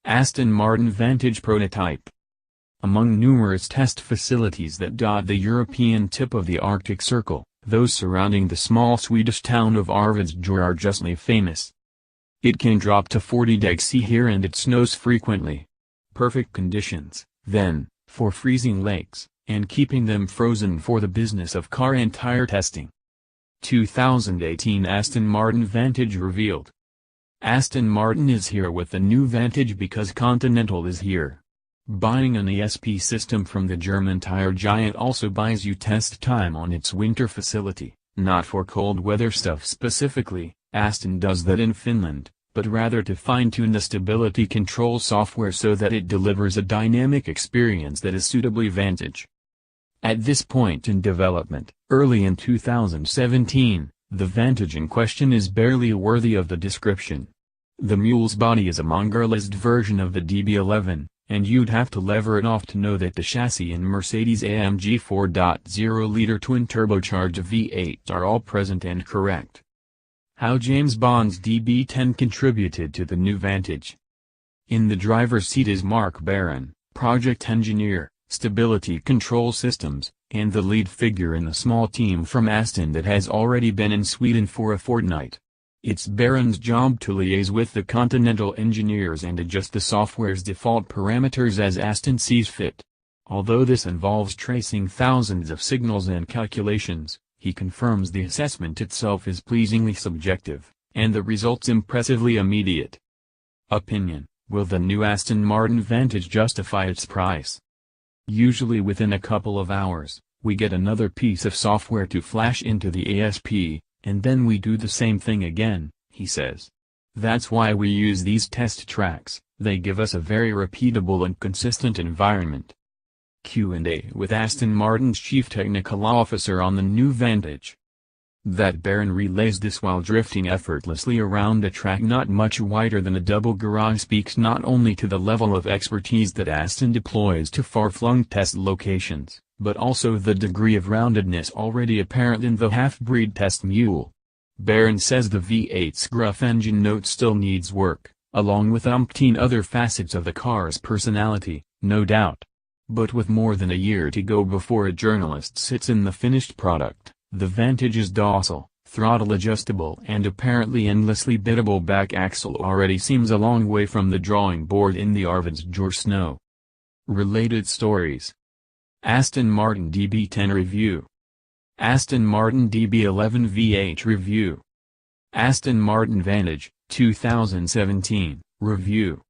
Aston Martin Vantage prototype. Among numerous test facilities that dot the European tip of the Arctic Circle, those surrounding the small Swedish town of Arvidsjaur are justly famous. It can drop to 40 degrees C here and it snows frequently. Perfect conditions, then, for freezing lakes, and keeping them frozen for the business of car and tire testing. 2018 Aston Martin Vantage revealed. Aston Martin is here with the new Vantage because Continental is here. Buying an ESP system from the German tire giant also buys you test time on its winter facility, not for cold weather stuff specifically. Aston does that in Finland, but rather to fine-tune the stability control software so that it delivers a dynamic experience that is suitably Vantage. At this point in development, early in 2017, the Vantage in question is barely worthy of the description. The mule's body is a mongrelized version of the DB11, and you'd have to lever it off to know that the chassis and Mercedes-AMG 4.0-liter twin-turbocharged V8 are all present and correct. How James Bond's DB10 contributed to the new Vantage. In the driver's seat is Mark Barron, project engineer, stability control systems, and the lead figure in the small team from Aston that has already been in Sweden for a fortnight. It's Barron's job to liaise with the Continental engineers and adjust the software's default parameters as Aston sees fit. Although this involves tracing thousands of signals and calculations, he confirms the assessment itself is pleasingly subjective, and the results impressively immediate. Opinion: will the new Aston Martin Vantage justify its price? Usually within a couple of hours, we get another piece of software to flash into the ESP, and then we do the same thing again, he says. That's why we use these test tracks, they give us a very repeatable and consistent environment. Q&A with Aston Martin's Chief Technical Officer on the new Vantage. That Barron relays this while drifting effortlessly around a track not much wider than a double garage speaks not only to the level of expertise that Aston deploys to far-flung test locations, but also the degree of roundedness already apparent in the half-breed test mule. Barron says the V8's gruff engine note still needs work, along with umpteen other facets of the car's personality, no doubt. But with more than a year to go before a journalist sits in the finished product, the Vantage is docile, throttle adjustable and apparently endlessly biddable back axle already seems a long way from the drawing board in the Arvidsjaur snow. Related stories. Aston Martin DB10 review. Aston Martin DB11 V8 review. Aston Martin Vantage, 2017, review.